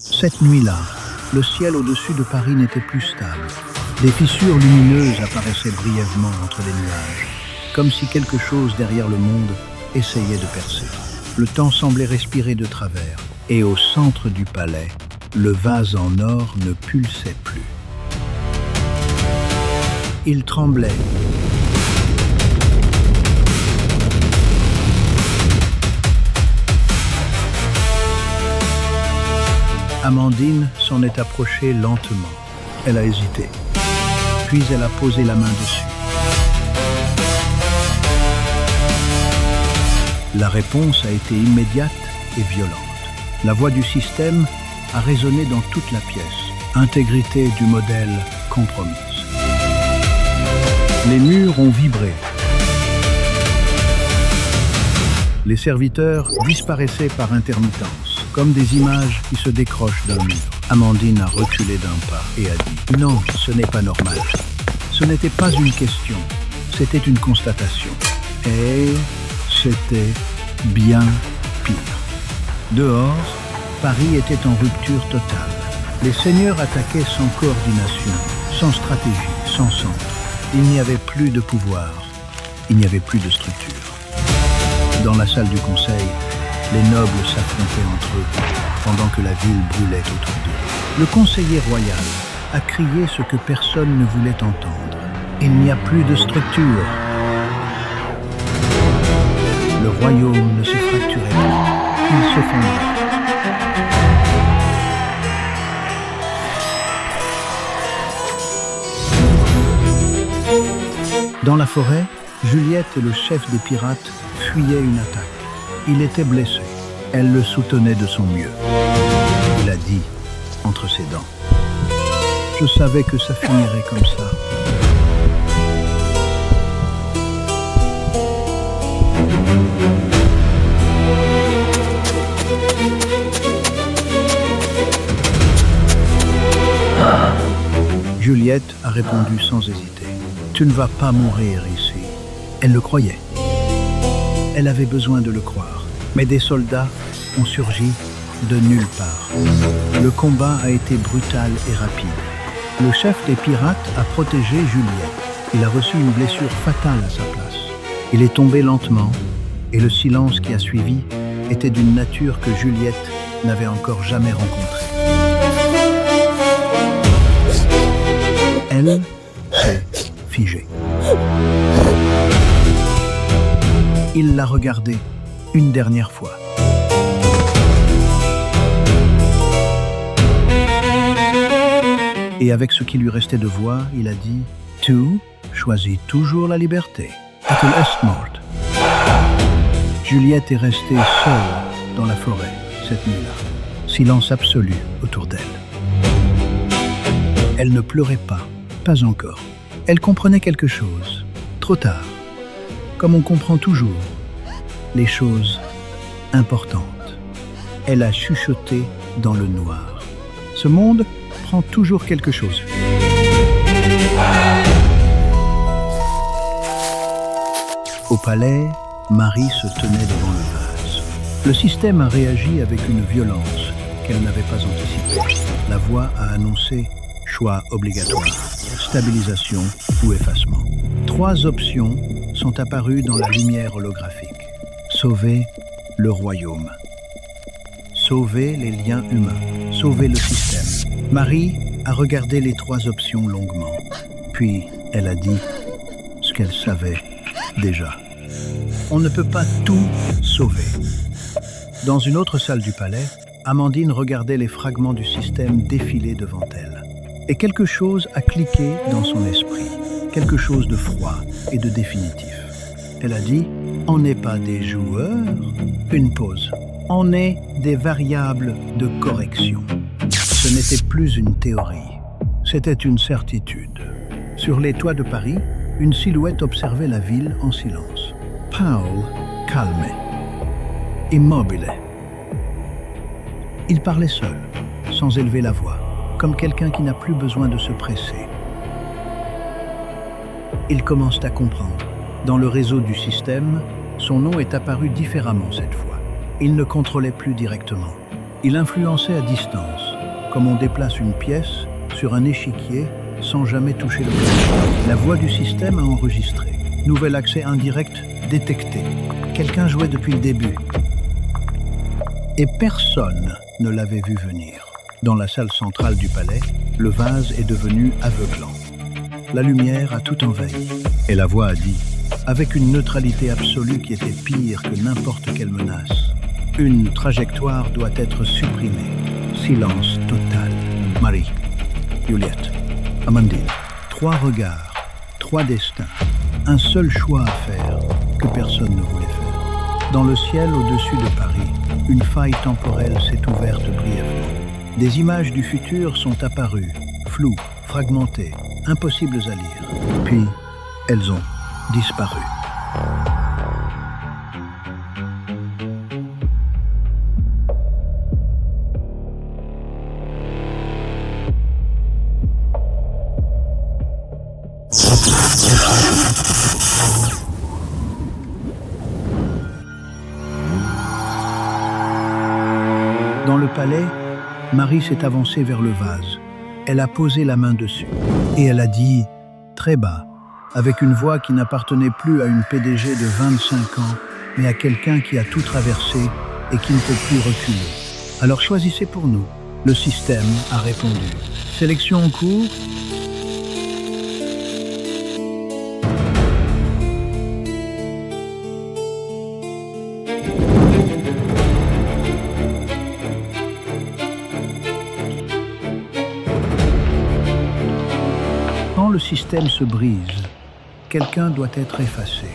Cette nuit-là, le ciel au-dessus de Paris n'était plus stable. Des fissures lumineuses apparaissaient brièvement entre les nuages, comme si quelque chose derrière le monde essayait de percer. Le temps semblait respirer de travers, et au centre du palais, le vase en or ne pulsait plus. Il tremblait. Amandine s'en est approchée lentement. Elle a hésité. Puis elle a posé la main dessus. La réponse a été immédiate et violente. La voix du système a résonné dans toute la pièce. Intégrité du modèle compromise. Les murs ont vibré. Les serviteurs disparaissaient par intermittence, comme des images qui se décrochent d'un mur. Amandine a reculé d'un pas et a dit « Non, ce n'est pas normal. Ce n'était pas une question, c'était une constatation. » Et c'était bien pire. Dehors, Paris était en rupture totale. Les seigneurs attaquaient sans coordination, sans stratégie, sans centre. Il n'y avait plus de pouvoir, il n'y avait plus de structure. Dans la salle du conseil, les nobles s'affrontaient entre eux, pendant que la ville brûlait autour d'eux. Le conseiller royal a crié ce que personne ne voulait entendre. Il n'y a plus de structure. Le royaume ne se fracturait plus, il s'effondrait. Dans la forêt, Juliette et le chef des pirates fuyaient une attaque. Il était blessé. Elle le soutenait de son mieux. Il a dit, entre ses dents, « Je savais que ça finirait comme ça. » Juliette a répondu sans hésiter, « Tu ne vas pas mourir ici. » Elle le croyait. Elle avait besoin de le croire. Mais des soldats ont surgi de nulle part. Le combat a été brutal et rapide. Le chef des pirates a protégé Juliette. Il a reçu une blessure fatale à sa place. Il est tombé lentement, et le silence qui a suivi était d'une nature que Juliette n'avait encore jamais rencontrée. Elle s'est figée. Il l'a regardée une dernière fois. Et avec ce qui lui restait de voix, il a dit « Tu choisis toujours la liberté. Et est morte. » Juliette est restée seule dans la forêt cette nuit-là. Silence absolu autour d'elle. Elle ne pleurait pas encore. Elle comprenait quelque chose, trop tard, comme on comprend toujours les choses importantes. Elle a chuchoté dans le noir. Ce monde prend toujours quelque chose. Au palais, Marie se tenait devant le vase. Le système a réagi avec une violence qu'elle n'avait pas anticipée. La voix a annoncé choix obligatoire, stabilisation ou effacement. 3 options sont apparues dans la lumière holographique. Sauver le royaume. Sauver les liens humains. Sauver le système. Marie a regardé les 3 options longuement. Puis, elle a dit ce qu'elle savait déjà. On ne peut pas tout sauver. Dans une autre salle du palais, Amandine regardait les fragments du système défiler devant elle. Et quelque chose a cliqué dans son esprit. Quelque chose de froid et de définitif. Elle a dit « On n'est pas des joueurs ». Une pause. On est des variables de correction. Ce n'était plus une théorie. C'était une certitude. Sur les toits de Paris, une silhouette observait la ville en silence. Paul calme. Immobile. Il parlait seul, sans élever la voix, comme quelqu'un qui n'a plus besoin de se presser. Il commence à comprendre. Dans le réseau du système, son nom est apparu différemment cette fois. Il ne contrôlait plus directement. Il influençait à distance, comme on déplace une pièce sur un échiquier sans jamais toucher le plafond. La voix du système a enregistré. Nouvel accès indirect détecté. Quelqu'un jouait depuis le début. Et personne ne l'avait vu venir. Dans la salle centrale du palais, le vase est devenu aveuglant. La lumière a tout envahi. Et la voix a dit, avec une neutralité absolue qui était pire que n'importe quelle menace, une trajectoire doit être supprimée. Silence total. Marie, Juliette, Amandine. 3 regards, 3 destins. Un seul choix à faire que personne ne voulait faire. Dans le ciel au-dessus de Paris, une faille temporelle s'est ouverte brièvement. Des images du futur sont apparues, floues, fragmentées, impossibles à lire. Puis, elles ont disparu. Dans le palais, Marie s'est avancée vers le vase. Elle a posé la main dessus. Et elle a dit, très bas, avec une voix qui n'appartenait plus à une PDG de 25 ans, mais à quelqu'un qui a tout traversé et qui ne peut plus reculer. Alors choisissez pour nous. Le système a répondu. Sélection en cours. Quand le système se brise, quelqu'un doit être effacé.